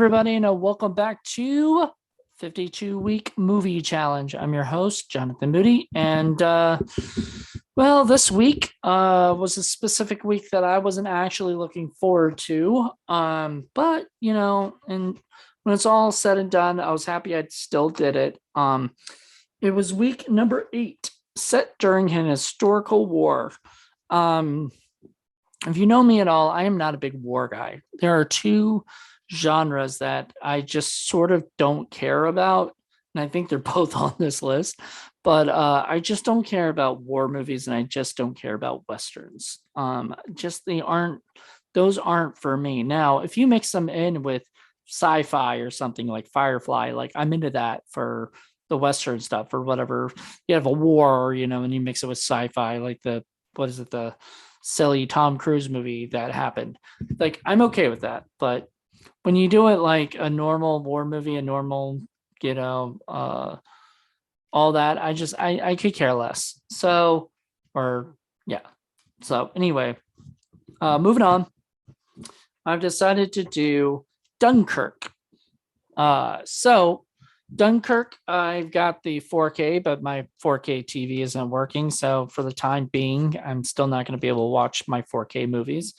everybody, and welcome back to 52-week movie challenge. I'm your host, Jonathan Moody, and this week was a specific week that I wasn't actually looking forward to. But and when it's all said and done, I was happy I still did it. It was week number 8, set during an historical war. If you know me at all, I am not a big war guy. There are two genres that I just sort of don't care about, and I think they're both on this list. But I just don't care about war movies, and I just don't care about westerns. Those aren't for me. Now, if you mix them in with sci-fi or something like Firefly, like I'm into that for the western stuff or whatever. You have a war, and you mix it with sci-fi, like the silly Tom Cruise movie that happened. Like, I'm okay with that. But when you do it like a normal war movie, a normal, all that, I could care less. So anyway, moving on. I've decided to do Dunkirk. Dunkirk, I've got the 4K, but my 4K TV isn't working. So for the time being, I'm still not going to be able to watch my 4K movies.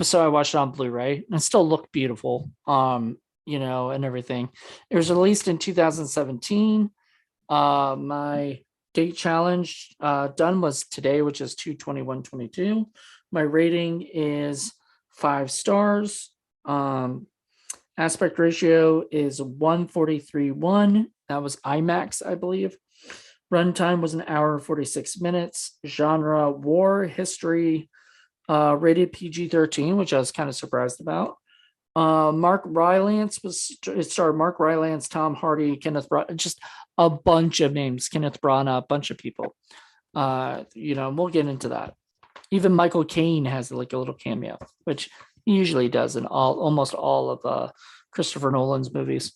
So I watched it on Blu-ray, and it still looked beautiful, and everything. It was released in 2017. My date challenge done was today, which is 2/21/22. My rating is 5 stars. Aspect ratio is 1:43:1. That was IMAX, I believe. Runtime was 1 hour and 46 minutes. Genre, war, history, rated PG-13, which I was kind of surprised about. Mark Rylance it starred Mark Rylance, Tom Hardy, Kenneth Branagh, just a bunch of names. Kenneth Branagh, a bunch of people. We'll get into that. Even Michael Caine has like a little cameo, which he usually does in almost all of Christopher Nolan's movies.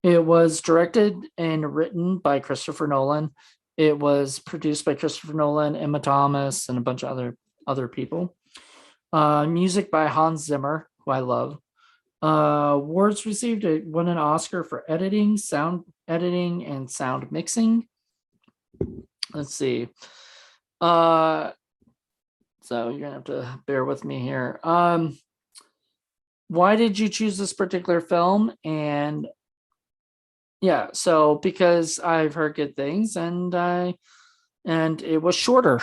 It was directed and written by Christopher Nolan. It was produced by Christopher Nolan, Emma Thomas, and a bunch of other people. Music by Hans Zimmer, who I love. Awards received. It won an Oscar for editing, sound editing, and sound mixing. Let's see. So you're gonna have to bear with me here. Why did you choose this particular film? And so because I've heard good things, and it was shorter.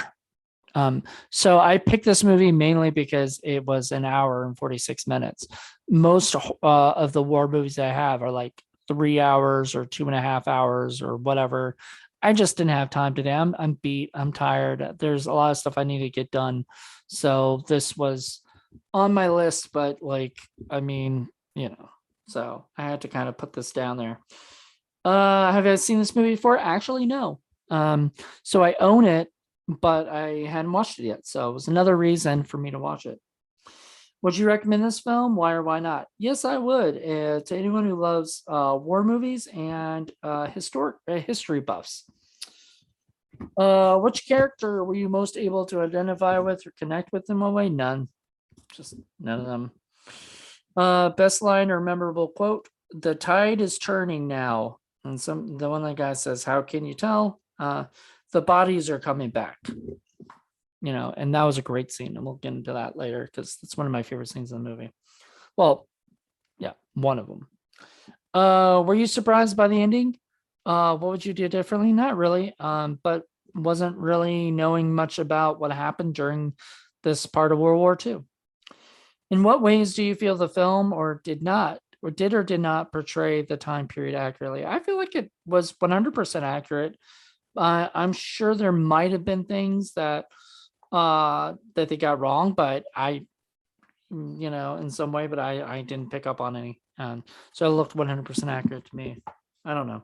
So I picked this movie mainly because it was 1 hour and 46 minutes. Most of the war movies I have are like 3 hours or 2.5 hours or whatever. I just didn't have time today. I'm beat. I'm tired. There's a lot of stuff I need to get done. So this was on my list, but so I had to kind of put this down there. Have I seen this movie before? Actually, no. So I own it, but I hadn't watched it yet. So it was another reason for me to watch it. Would you recommend this film? Why or why not? Yes, I would. To anyone who loves war movies and history buffs. Which character were you most able to identify with or connect with in one way? None. Just none of them. Best line or memorable quote: "The tide is turning now." And the one that guy says, "How can you tell? The bodies are coming back." And that was a great scene, and we'll get into that later because it's one of my favorite scenes in the movie. Well, yeah, one of them. Were you surprised by the ending? What would you do differently? Not really, but wasn't really knowing much about what happened during this part of World War II. In what ways do you feel the film did or did not portray the time period accurately? I feel like it was 100% accurate. I'm sure there might have been things that they got wrong, but in some way, but I didn't pick up on any. So it looked 100% accurate to me. I don't know.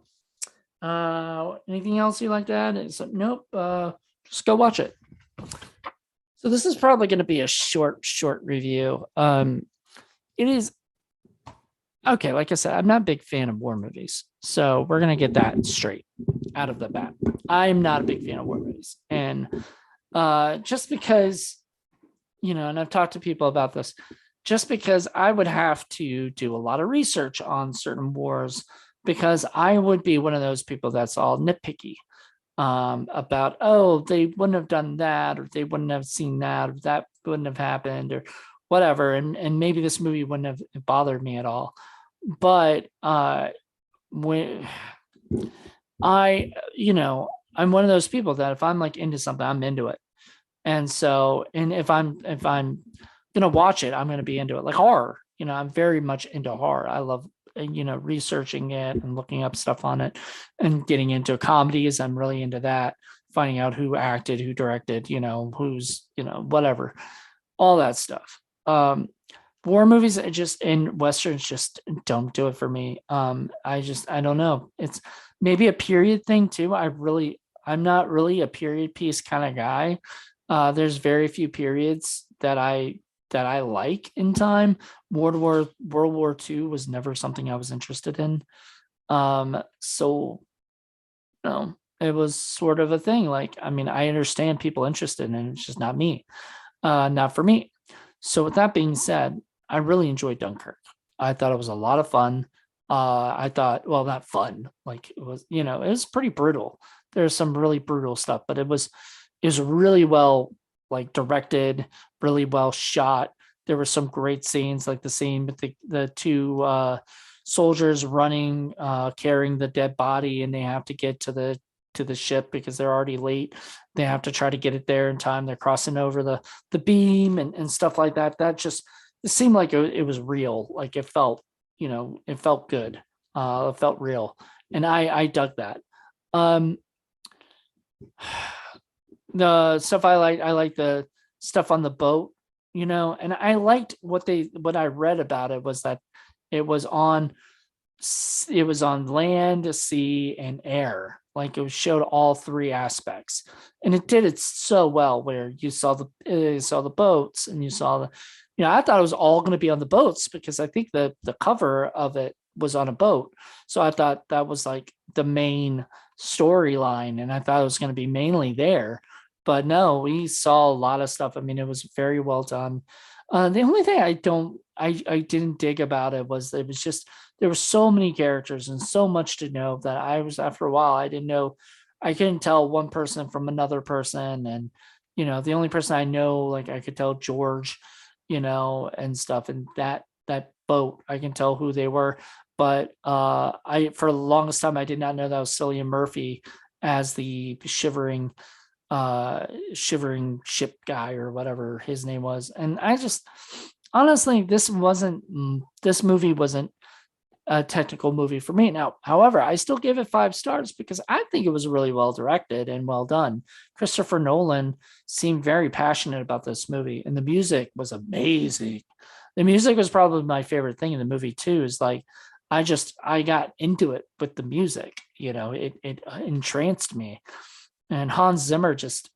Anything else you'd like to add? Nope. Just go watch it. So this is probably going to be a short review. It is okay. Like I said, I'm not a big fan of war movies, so we're going to get that straight out of the bat. I'm not a big fan of war movies, and just because, and I've talked to people about this, just because I would have to do a lot of research on certain wars because I would be one of those people that's all nitpicky about, oh, they wouldn't have done that, or they wouldn't have seen that, or that wouldn't have happened, or whatever. And maybe this movie wouldn't have bothered me at all. But when I'm one of those people that if I'm like into something, I'm into it. And so, and if I'm gonna watch it, I'm gonna be into it. Like horror, I'm very much into horror. I love researching it and looking up stuff on it, and getting into comedies. I'm really into that, finding out who acted, who directed, who's whatever, all that stuff. War movies just and westerns just don't do it for me. I don't know. It's maybe a period thing too. I'm not really a period piece kind of guy. There's very few periods that I like in time. World War II was never something I was interested in. So no, it was sort of a thing. Like, I mean, I understand people interested in it. It's just not me. Not for me. So with that being said, I really enjoyed Dunkirk. I thought it was a lot of fun. I thought, well, not fun. Like it was pretty brutal. There's some really brutal stuff, but it was really well like directed, really well shot. There were some great scenes, like the scene with the two soldiers running, carrying the dead body, and they have to get to the ship because they're already late. They have to try to get it there in time. They're crossing over the beam and stuff like that. That just it seemed like it was real. Like it felt good. It felt real, and I dug that. Um, the stuff I like the stuff on the boat, and I liked what I read about it was that it was on it was on land, sea, and air. Like it showed all three aspects, and it did it so well. Where you saw the boats, and you saw I thought it was all going to be on the boats because I think the cover of it was on a boat. So I thought that was like the main storyline, and I thought it was going to be mainly there. But no, we saw a lot of stuff. I mean, it was very well done. The only thing I didn't dig about it was just there were so many characters and so much to know that I was after a while I didn't know I couldn't tell one person from another person. And the only person I know, like I could tell George, and stuff, and that boat I can tell who they were. But I for the longest time I did not know that was Cillian Murphy as the shivering ship guy or whatever his name was. And I just honestly, this movie wasn't a technical movie for me. Now, however, I still give it 5 stars because I think it was really well directed and well done. Christopher Nolan seemed very passionate about this movie, and the music was amazing. The music was probably my favorite thing in the movie too. Is like I got into it with the music. It entranced me. And Hans Zimmer just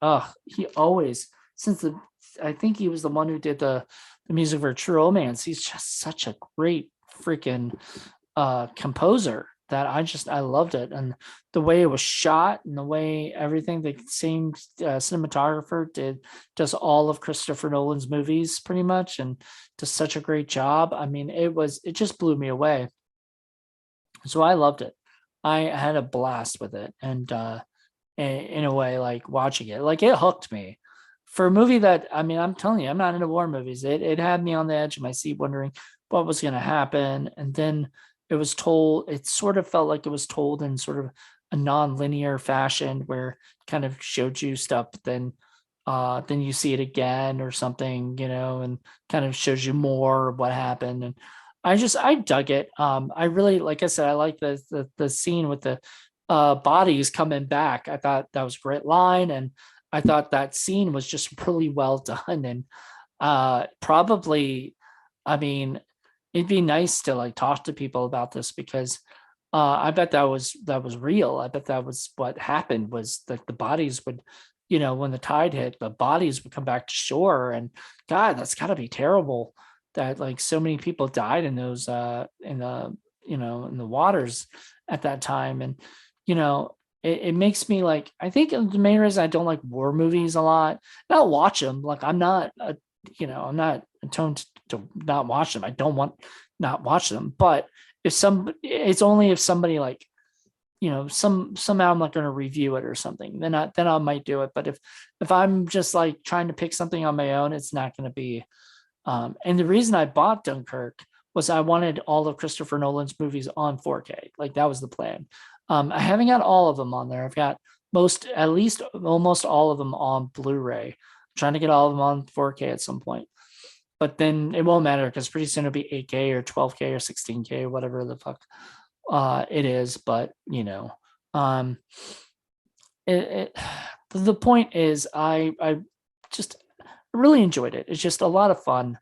he always since the I think he was the one who did the music for True Romance. He's just such a great freaking composer that I loved it. And the way it was shot and the way everything, the same cinematographer does all of Christopher Nolan's movies pretty much, and does such a great job. I mean, it just blew me away. So I loved it. I had a blast with it. And in a way, like watching it, like it hooked me for a movie that, I mean, I'm telling you, I'm not into war movies. It had me on the edge of my seat wondering what was going to happen. And then it sort of felt like it was told in sort of a non-linear fashion where it kind of showed you stuff, but then you see it again or something, and kind of shows you more of what happened. And I dug it. I really, like I said, I like the scene with the bodies coming back. I thought that was a great line, and I thought that scene was just really well done. And probably, I mean, it'd be nice to like talk to people about this because I bet that was real. I bet that was what happened, was that the bodies would, when the tide hit, the bodies would come back to shore. And God, that's got to be terrible that like so many people died in those in the waters at that time. And it makes me like, I think the main reason I don't like war movies a lot, and I'll watch them. Like I'm not I'm not intoned to not watch them. I don't want not watch them, but it's only if somebody like, somehow I'm not going to review it or something, then I might do it. But if I'm just like trying to pick something on my own, it's not going to be. And the reason I bought Dunkirk was I wanted all of Christopher Nolan's movies on 4K. Like that was the plan. I haven't got all of them on there. I've got at least almost all of them on Blu-ray. I'm trying to get all of them on 4K at some point. But then it won't matter because pretty soon it'll be 8K or 12K or 16K or whatever the fuck it is. But um, the point is I just really enjoyed it. It's just a lot of fun.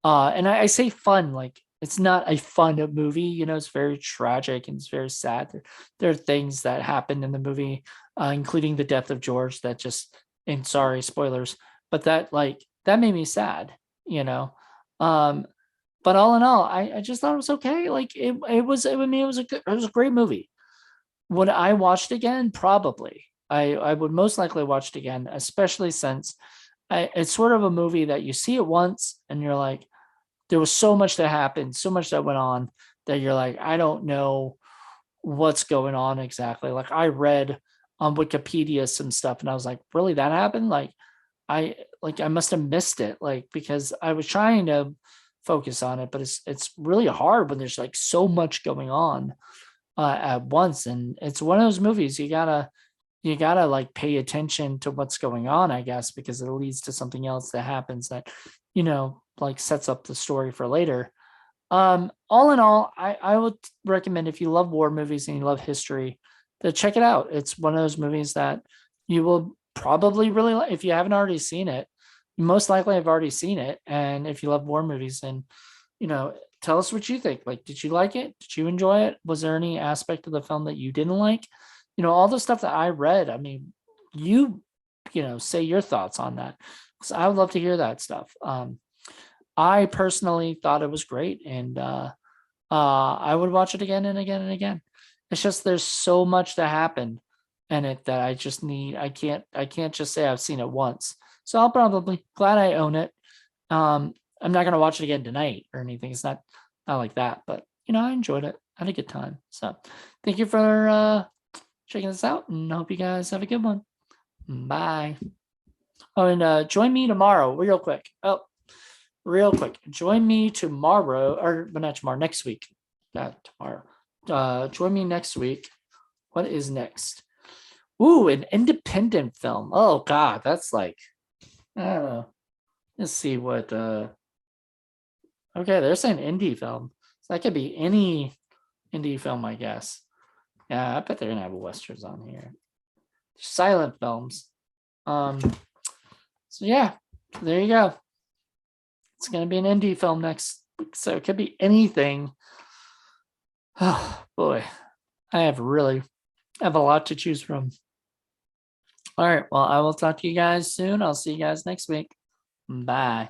And I say fun, like it's not a fun movie, it's very tragic and it's very sad. There are things that happen in the movie, including the death of George and sorry, spoilers, but that made me sad, you know. But all in all, I just thought it was okay. Like it was, I mean, it was a great movie. Would I watch it again? Probably. I would most likely watch it again, especially since it's sort of a movie that you see it once and you're like, there was so much that happened, so much that went on that you're like, I don't know what's going on exactly. Like I read on Wikipedia some stuff and I was like, really, that happened? I must have missed it, like, because I was trying to focus on it, but it's really hard when there's like so much going on at once. And it's one of those movies you gotta like pay attention to what's going on, I guess, because it leads to something else that happens that, like sets up the story for later. All in all, I would recommend, if you love war movies and you love history, to check it out. It's one of those movies that you will probably really like. If you haven't already seen it, you most likely have already seen it. And if you love war movies, then, tell us what you think. Like, did you like it? Did you enjoy it? Was there any aspect of the film that you didn't like? All the stuff that I read, I mean, say your thoughts on that. So I would love to hear that stuff. I personally thought it was great, and I would watch it again and again and again. It's just there's so much that happened in it that I can't just say I've seen it once. So I'll probably glad I own it. I'm not gonna watch it again tonight or anything. It's not like that, but I enjoyed it. I had a good time. So thank you for checking this out, and hope you guys have a good one. Bye. Oh, and join me tomorrow, real quick. Join me tomorrow, but not tomorrow, next week. Not tomorrow. Join me next week. What is next? Ooh, an independent film. Oh God, that's like, I don't know. Let's see what. Okay, they're saying indie film. So that could be any indie film, I guess. Yeah, I bet they're gonna have westerns on here. Silent films. So yeah, there you go. It's gonna be an indie film next week, so it could be anything. Oh boy, I have a lot to choose from. All right, well, I will talk to you guys soon. I'll see you guys next week. Bye.